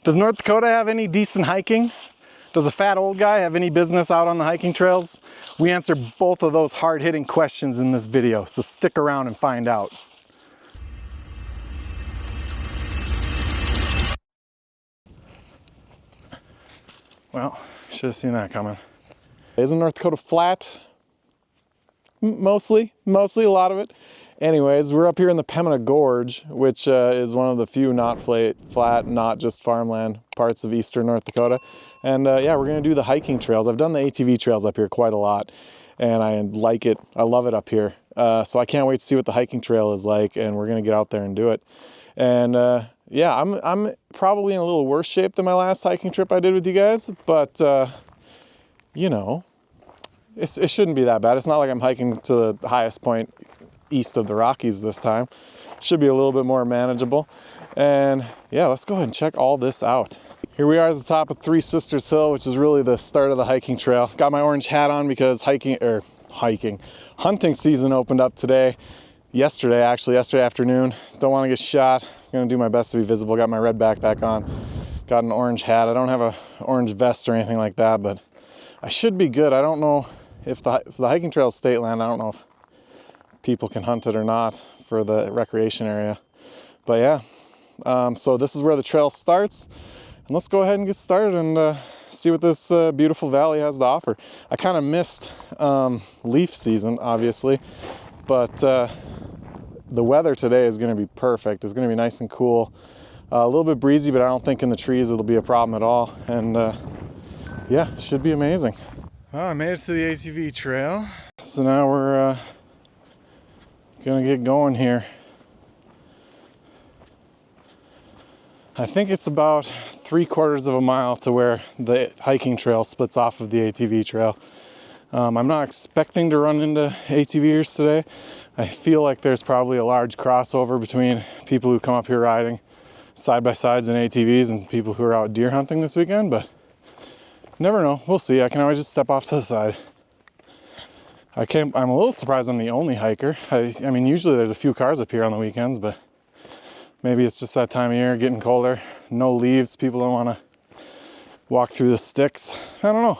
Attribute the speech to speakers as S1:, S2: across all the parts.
S1: Does North Dakota have any decent hiking? Does a fat old guy have any business out on the hiking trails? We answer both of those hard-hitting questions in this video, so stick around and find out. Well, should have seen that coming. Isn't North Dakota flat? Mostly, a lot of it. Anyways, we're up here in the Pembina Gorge, which is one of the few not flat, not just farmland parts of eastern North Dakota. And yeah, we're gonna do the hiking trails. I've done the ATV trails up here quite a lot, and I like it. I love it up here. So I can't wait to see what the hiking trail is like, and we're gonna get out there and do it. And yeah, I'm probably in a little worse shape than my last hiking trip I did with you guys, but you know, it shouldn't be that bad. It's not like I'm hiking to the highest point east of the Rockies this time. Should be a little bit more manageable. And yeah, let's go ahead and check all this out. Here we are at the top of Three Sisters Hill, which is really the start of the hiking trail. Got my orange hat on because hunting season opened up yesterday afternoon. Don't want to get shot. Gonna do my best to be visible. Got my red backpack on. Got an orange hat. I don't have an orange vest or anything like that, but I should be good. I don't know if the hiking trail is state land. I don't know if people can hunt it or not for the recreation area. But yeah, so this is where the trail starts. And let's go ahead and get started and see what this beautiful valley has to offer. I kind of missed leaf season, obviously, but the weather today is going to be perfect. It's going to be nice and cool. A little bit breezy, but I don't think in the trees it'll be a problem at all. And yeah, should be amazing. Well, I made it to the ATV trail. So now we're gonna get going here. I think it's about 3/4 of a mile to where the hiking trail splits off of the ATV trail. I'm not expecting to run into ATVers today. I feel like there's probably a large crossover between people who come up here riding side by sides in ATVs and people who are out deer hunting this weekend, but never know. We'll see. I can always just step off to the side. I'm a little surprised I'm the only hiker. I mean, usually there's a few cars up here on the weekends, but maybe it's just that time of year, getting colder, no leaves, people don't want to walk through the sticks. I don't know.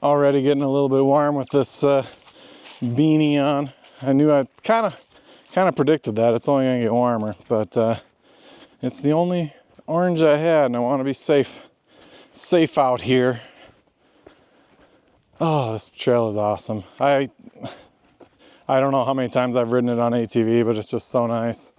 S1: Already getting a little bit warm with this beanie on. I knew I kind of predicted that. It's only going to get warmer, but it's the only orange I had, and I want to be safe out here. Oh, this trail is awesome. I don't know how many times I've ridden it on ATV, but it's just so nice.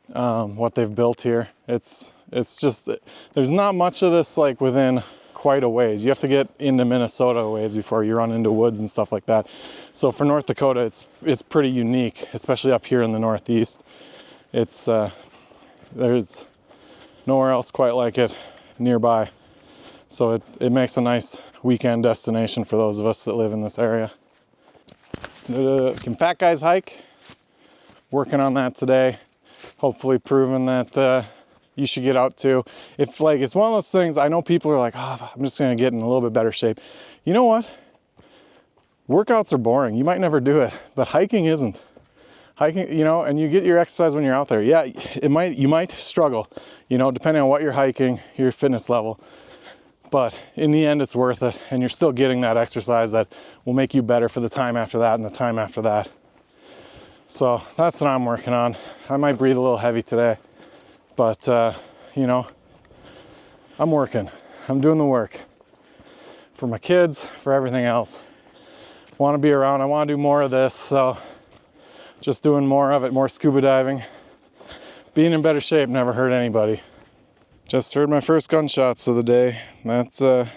S1: What they've built here. It's just, there's not much of this like within quite a ways. You have to get into Minnesota a ways before you run into woods and stuff like that. So for North Dakota, it's pretty unique, especially up here in the Northeast. It's there's nowhere else quite like it nearby. So it makes a nice weekend destination for those of us that live in this area. Can fat guys hike? Working on that today. Hopefully proving that you should get out too. If like, it's one of those things, I know people are like, oh, I'm just gonna get in a little bit better shape. You know what? Workouts are boring. You might never do it, but hiking isn't. Hiking, you know, and you get your exercise when you're out there. Yeah, you might struggle, you know, depending on what you're hiking, your fitness level. But in the end, it's worth it. And you're still getting that exercise that will make you better for the time after that and the time after that. So that's what I'm working on. I might breathe a little heavy today, but you know, I'm working. I'm doing the work for my kids, for everything else. Want to be around. I want to do more of this. So just doing more of it, more scuba diving. Being in better shape never hurt anybody. Just heard my first gunshots of the day. That's, I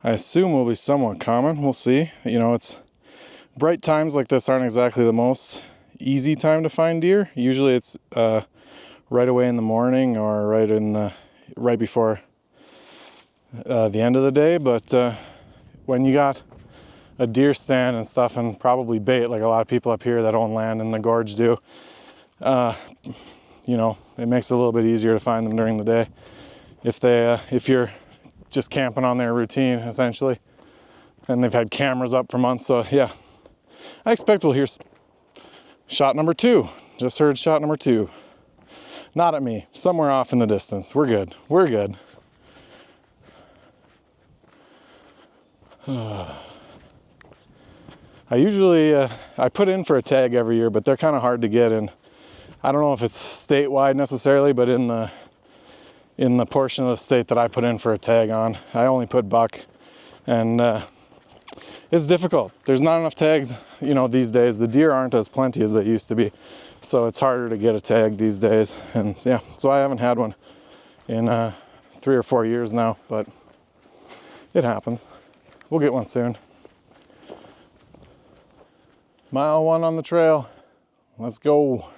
S1: assume will be somewhat common. We'll see. You know, it's bright times like this aren't exactly the most easy time to find deer. Usually it's right away in the morning or right before the end of the day. But when you got a deer stand and stuff and probably bait, like a lot of people up here that own land in the gorge do, you know, it makes it a little bit easier to find them during the day if you're just camping on their routine, essentially. And they've had cameras up for months, so yeah. I expect we'll hear shot number 2. Just heard shot number 2. Not at me, somewhere off in the distance. We're good, we're good. I usually, I put in for a tag every year, but they're kind of hard to get in. I don't know if it's statewide necessarily, but in the portion of the state that I put in for a tag on, I only put buck, and it's difficult. There's not enough tags, you know, these days. The deer aren't as plenty as they used to be, so it's harder to get a tag these days. And yeah, so I haven't had one in 3 or 4 years now, but it happens. We'll get one soon. Mile 1 on the trail. Let's go.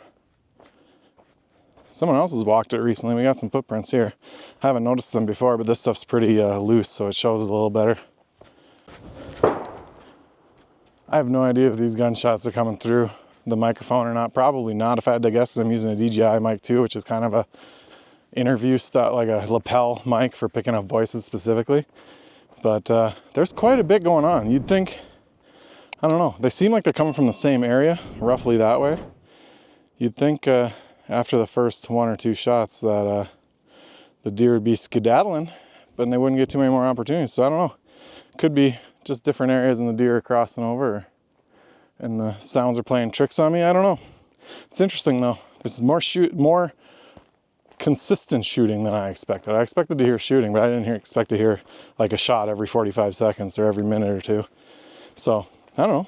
S1: Someone else has walked it recently. We got some footprints here. I haven't noticed them before, but this stuff's pretty loose, so it shows a little better. I have no idea if these gunshots are coming through the microphone or not. Probably not. If I had to guess, I'm using a DJI mic too, which is kind of a interview stuff, like a lapel mic for picking up voices specifically. But there's quite a bit going on. You'd think, I don't know, they seem like they're coming from the same area, roughly that way. You'd think after the first 1 or 2 shots that the deer would be skedaddling, but they wouldn't get too many more opportunities. So I don't know. Could be just different areas and the deer are crossing over, and the sounds are playing tricks on me. I don't know. It's interesting though. This is more consistent shooting than I expected. I expected to hear shooting, but I didn't expect to hear like a shot every 45 seconds or every minute or two. So I don't know.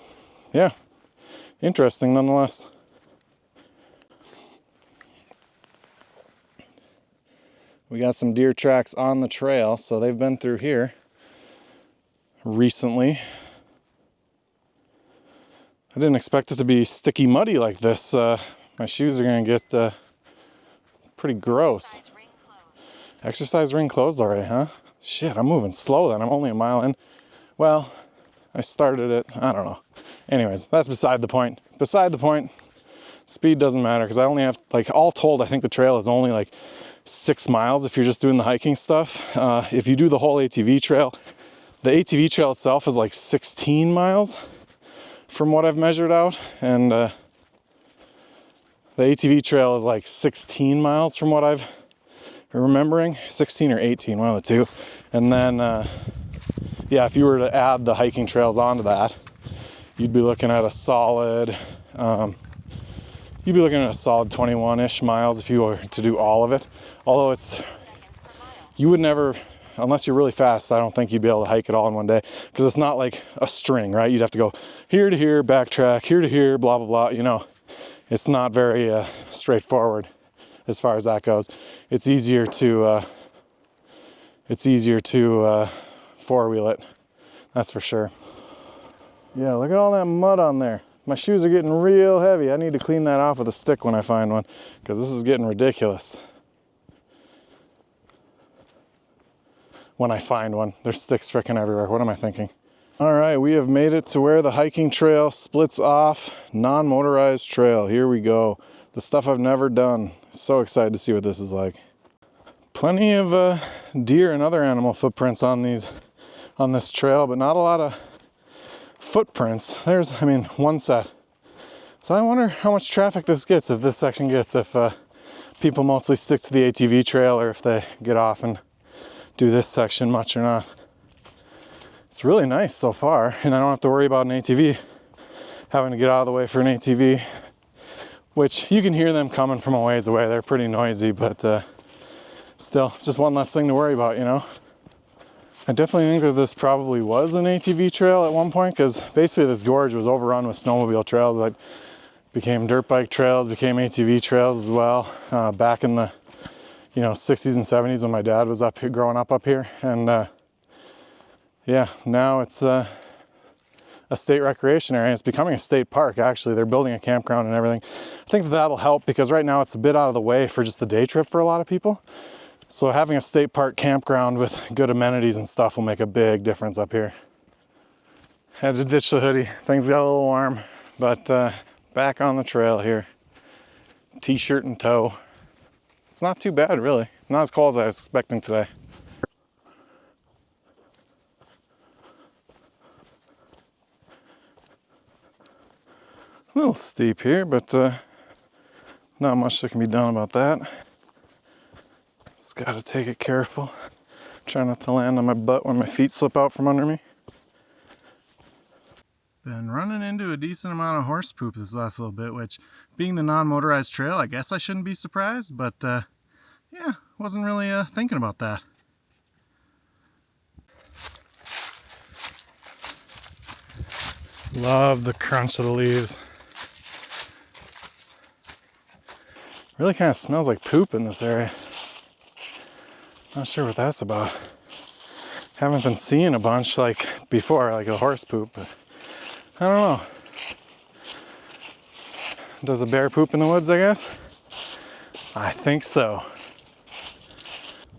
S1: Yeah, interesting nonetheless. We got some deer tracks on the trail, so they've been through here recently. I didn't expect it to be sticky muddy like this. My shoes are gonna get pretty gross. Exercise ring closed already, huh? Shit, I'm moving slow then. I'm only a mile in. Well, I started it. I don't know. Anyways, that's beside the point. Beside the point. Speed doesn't matter because I only have, like, all told, I think the trail is only like 6 miles if you're just doing the hiking stuff. If you do the whole ATV trail, the ATV trail itself is like 16 miles from what I've measured out. And the ATV trail is like 16 miles from what I've remembering. 16 or 18, one of the two. And then, yeah, if you were to add the hiking trails onto that, you'd be looking at a solid, 21-ish miles if you were to do all of it. Although you would never, unless you're really fast, I don't think you'd be able to hike it all in one day, because it's not like a string, right? You'd have to go here to here, backtrack, here to here, blah, blah, blah, you know. It's not very straightforward as far as that goes. It's easier to four-wheel it, that's for sure. Yeah, look at all that mud on there. My shoes are getting real heavy. I need to clean that off with a stick when I find one, because this is getting ridiculous. When I find one, there's sticks frickin' everywhere. What am I thinking? All right, we have made it to where the hiking trail splits off. Non-motorized trail, here we go. The stuff I've never done. So excited to see what this is like. Plenty of deer and other animal footprints on this trail, but not a lot of footprints. There's, one set. So I wonder how much traffic this gets, if this section gets, if people mostly stick to the ATV trail or if they get off and do this section much or not. It's really nice so far, and I don't have to worry about an ATV having to get out of the way for an ATV, which you can hear them coming from a ways away. They're pretty noisy, but still, it's just one less thing to worry about, you know? I definitely think that this probably was an ATV trail at one point, because basically this gorge was overrun with snowmobile trails that became dirt bike trails, became ATV trails as well, back in the 60s and 70s when my dad was up here, growing up here. And yeah, now it's a state recreation area. It's becoming a state park, actually. They're building a campground and everything. I think that'll help, because right now it's a bit out of the way for just a day trip for a lot of people. So having a state park campground with good amenities and stuff will make a big difference up here. Had to ditch the hoodie. Things got a little warm, but back on the trail here. T-shirt and tow. It's not too bad, really. Not as cold as I was expecting today. A little steep here, but not much that can be done about that. gotta take it careful. Try not to land on my butt when my feet slip out from under me. Been running into a decent amount of horse poop this last little bit, which, being the non-motorized trail, I guess I shouldn't be surprised, but yeah, wasn't really thinking about that. Love the crunch of the leaves. Really kind of smells like poop in this area. Not sure what that's about. Haven't been seeing a bunch like before, like a horse poop, but I don't know. Does a bear poop in the woods, I guess? I think so.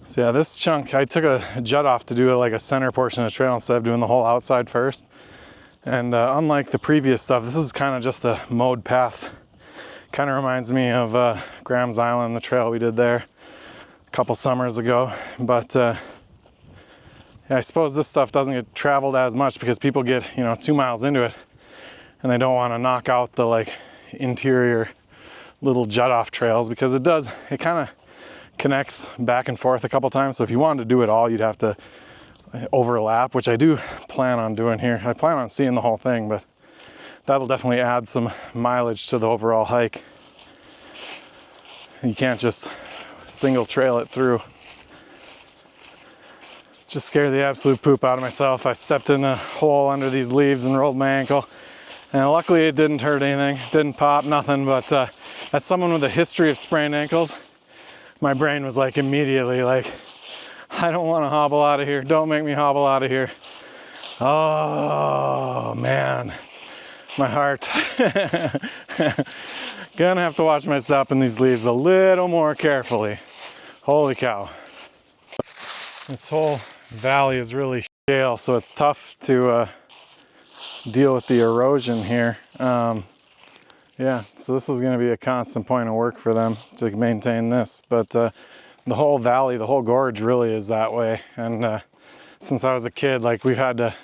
S1: So yeah, this chunk, I took a jut off to do like a center portion of the trail instead of doing the whole outside first. And unlike the previous stuff, this is kind of just a mowed path. Kind of reminds me of Graham's Island, the trail we did there a couple summers ago. But yeah, I suppose this stuff doesn't get traveled as much because people get, 2 miles into it and they don't want to knock out the like interior little jut off trails, because it kind of connects back and forth a couple times. So if you wanted to do it all, you'd have to overlap, which I do plan on doing here. I plan on seeing the whole thing, but that'll definitely add some mileage to the overall hike. You can't just single trail it through. Just scared the absolute poop out of myself. I stepped in a hole under these leaves and rolled my ankle, and luckily it didn't hurt anything, didn't pop, nothing. But as someone with a history of sprained ankles, my brain was like immediately like, I don't want to hobble out of here. Don't make me hobble out of here. Oh man, my heart. Gonna have to watch my step in these leaves a little more carefully. Holy cow. This whole valley is really shale, so it's tough to deal with the erosion here. Yeah, so this is going to be a constant point of work for them to maintain this. But the whole valley, the whole gorge really is that way. And since I was a kid, like we had to,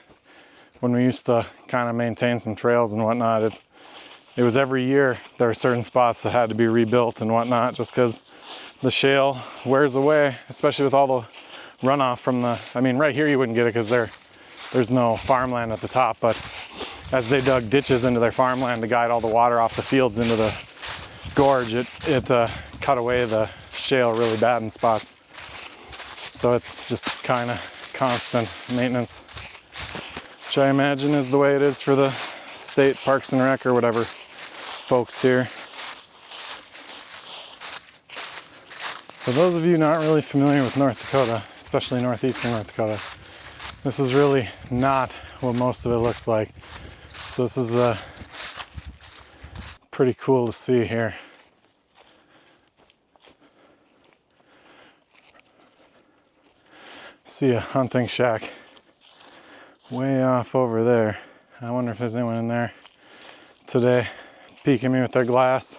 S1: when we used to kind of maintain some trails and whatnot, it was every year there were certain spots that had to be rebuilt and whatnot, just because the shale wears away, especially with all the runoff from right here you wouldn't get it because there's no farmland at the top, but as they dug ditches into their farmland to guide all the water off the fields into the gorge, it cut away the shale really bad in spots. So it's just kind of constant maintenance, which I imagine is the way it is for the state parks and rec or whatever folks here. For those of you not really familiar with North Dakota, especially northeastern North Dakota, this is really not what most of it looks like. So this is pretty cool to see here. See a hunting shack way off over there. I wonder if there's anyone in there today peeking me with their glass.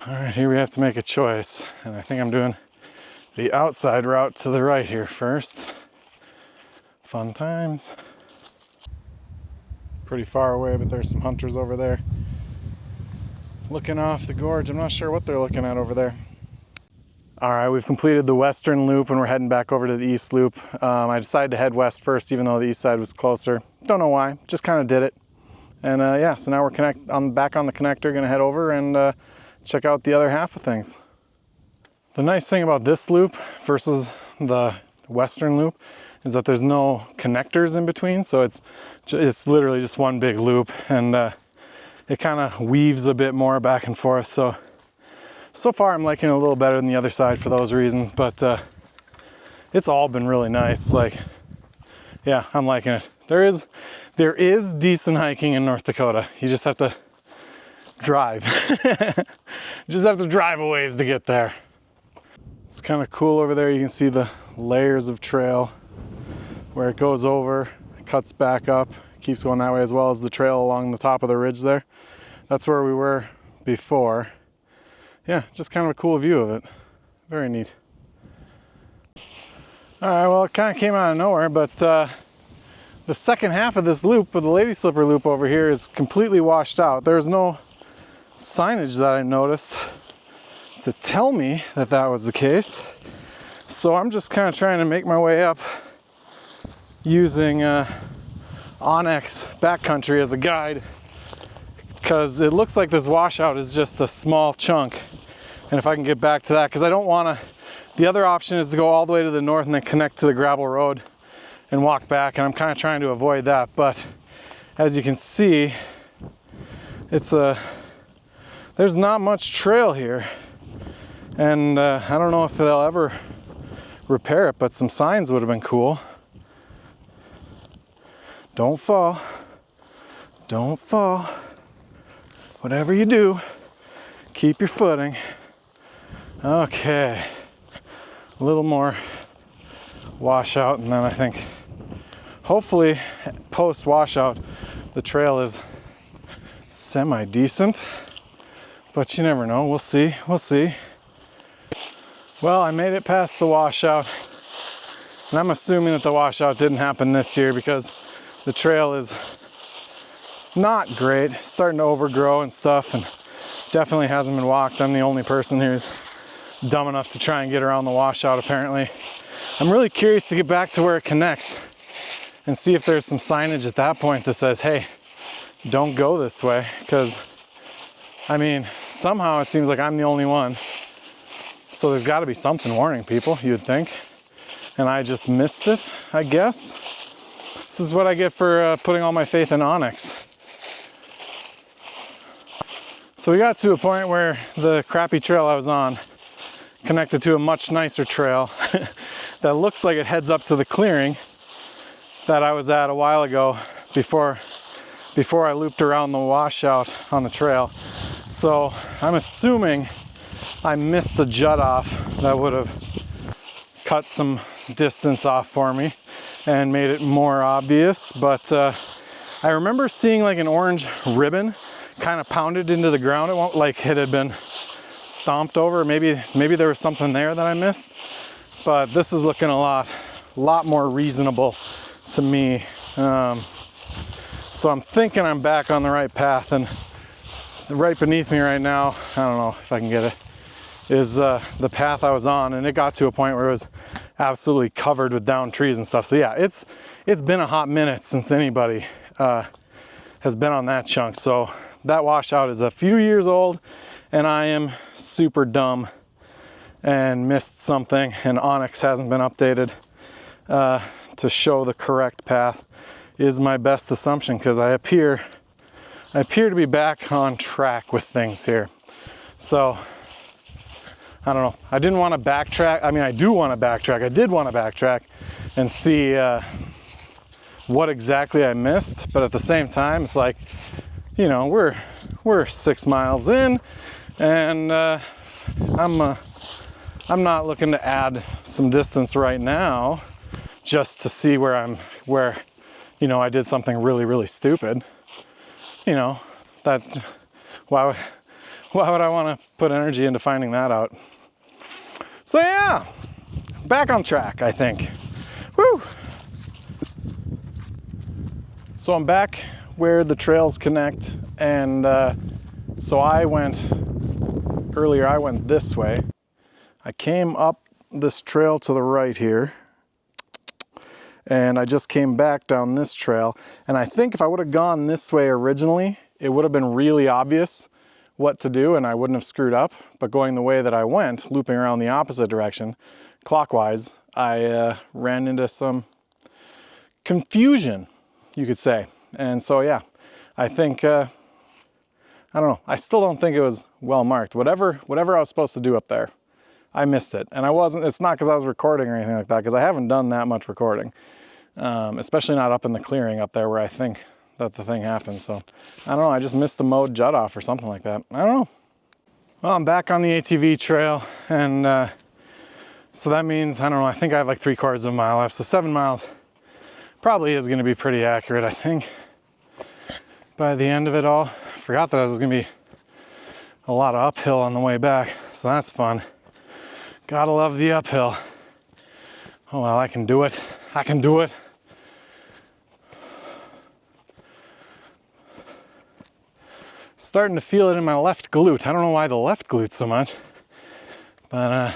S1: All right, here we have to make a choice, and I think I'm doing the outside route to the right here first. Fun times. Pretty far away, but there's some hunters over there looking off the gorge. I'm not sure what they're looking at over there. All right, we've completed the western loop and we're heading back over to the east loop. I decided to head west first, even though the east side was closer. Don't know why, just kind of did it. And yeah, so now we're back on the connector, gonna head over and check out the other half of things. The nice thing about this loop versus the western loop is that there's no connectors in between, so it's literally just one big loop, and it kind of weaves a bit more back and forth. So far I'm liking it a little better than the other side for those reasons, but it's all been really nice. Like, yeah, I'm liking it. There is decent hiking in North Dakota. You just have to drive. Just have to drive a ways to get there. It's kind of cool over there. You can see the layers of trail where it goes over, cuts back up, keeps going that way, as well as the trail along the top of the ridge there. That's where we were before. Yeah, it's just kind of a cool view of it. Very neat. All right, well, it kind of came out of nowhere, but the second half of this loop, of the Lady Slipper loop over here, is completely washed out. There's no signage that I noticed to tell me that that was the case. So I'm just kind of trying to make my way up using Onyx backcountry as a guide, because it looks like this washout is just a small chunk. And if I can get back to that, because I don't want to, the other option is to go all the way to the north and then connect to the gravel road and walk back, and I'm kind of trying to avoid that. But as you can see, it's there's not much trail here, and I don't know if they'll ever repair it, but some signs would have been cool. Don't fall, don't fall. Whatever you do, keep your footing. Okay, a little more washout, and then I think hopefully post washout the trail is semi-decent, but you never know. We'll see, we'll see. Well, I made it past the washout, and I'm assuming that the washout didn't happen this year because the trail is not great. It's starting to overgrow and stuff, and definitely hasn't been walked. I'm the only person who's dumb enough to try and get around the washout, apparently. I'm really curious to get back to where it connects and see if there's some signage at that point that says, hey, don't go this way, because I mean, somehow it seems like I'm the only one. So there's got to be something warning people, you'd think. And I just missed it, I guess. This is what I get for putting all my faith in Onyx. So we got to a point where the crappy trail I was on connected to a much nicer trail that looks like it heads up to the clearing that I was at a while ago before I looped around the washout on the trail. So I'm assuming I missed the jut off that would have cut some distance off for me and made it more obvious. But I remember seeing like an orange ribbon kind of pounded into the ground. It won't like it had been stomped over. Maybe there was something there that I missed. But this is looking a lot more reasonable to me. So I'm thinking I'm back on the right path, and right beneath me right now, I don't know if I can get it, is the path I was on, and it got to a point where it was absolutely covered with downed trees and stuff. So yeah, it's been a hot minute since anybody has been on that chunk. So that washout is a few years old, and I am super dumb and missed something, and Onyx hasn't been updated to show the correct path is my best assumption, because I appear to be back on track with things here. So I don't know. I didn't want to backtrack. I mean, I do want to backtrack. I did want to backtrack and see what exactly I missed. But at the same time, it's like, you know, we're 6 miles in, and I'm not looking to add some distance right now just to see where you know, I did something really, really stupid. You know, that why would I want to put energy into finding that out? So yeah, back on track, I think. Woo! So I'm back where the trails connect, and so I went this way. I came up this trail to the right here, and I just came back down this trail. And I think if I would have gone this way originally, it would have been really obvious what to do and I wouldn't have screwed up. But going the way that I went, looping around the opposite direction, clockwise, I ran into some confusion, you could say. And so yeah, I think, I don't know, I still don't think it was well marked. Whatever I was supposed to do up there, I missed it. And it's not because I was recording or anything like that, because I haven't done that much recording. Especially not up in the clearing up there where I think that the thing happened. So I don't know, I just missed the mode jut off or something like that. I don't know. Well, I'm back on the ATV trail, and so that means, I don't know, I think I have like 3/4 of a mile left. So 7 miles probably is going to be pretty accurate, I think, by the end of it all. I forgot that I was going to be a lot of uphill on the way back, so that's fun. Gotta love the uphill. Oh well, I can do it. I can do it. Starting to feel it in my left glute. I don't know why the left glute so much, but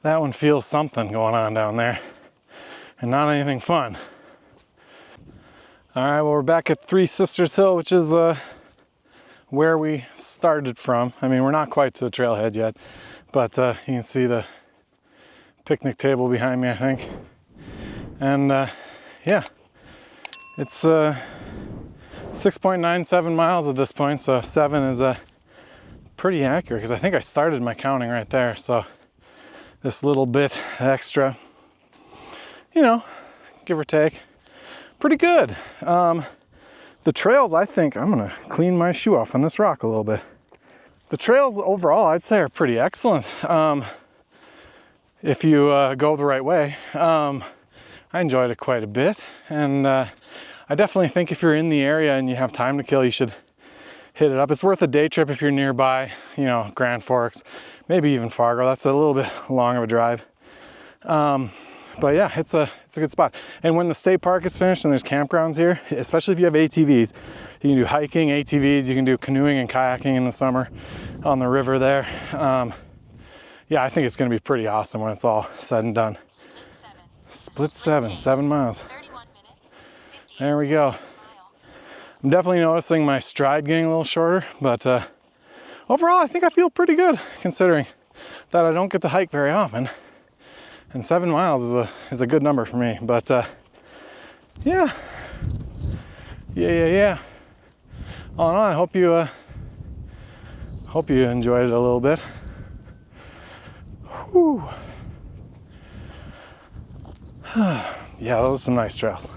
S1: that one feels something going on down there, and not anything fun. All right, well, we're back at Three Sisters Hill, which is where we started from. I mean, we're not quite to the trailhead yet, but you can see the picnic table behind me, I think. And yeah, it's 6.97 miles at this point, so 7 is pretty accurate, because I think I started my counting right there. So this little bit extra, you know, give or take, pretty good. The trails, I think, I'm gonna clean my shoe off on this rock a little bit. The trails overall, I'd say, are pretty excellent. If you go the right way. I enjoyed it quite a bit, and I definitely think if you're in the area and you have time to kill, you should hit it up. It's worth a day trip if you're nearby, you know, Grand Forks, maybe even Fargo. That's a little bit long of a drive. But yeah, it's a good spot. And when the state park is finished and there's campgrounds here, especially if you have ATVs, you can do hiking, ATVs, you can do canoeing and kayaking in the summer on the river there. Yeah, I think it's gonna be pretty awesome when it's all said and done. Split 7 miles. There we go. I'm definitely noticing my stride getting a little shorter, but overall I think I feel pretty good considering that I don't get to hike very often. And 7 miles is a good number for me, but yeah. All in all, I hope you enjoyed it a little bit. Whew. Yeah, those are some nice trails.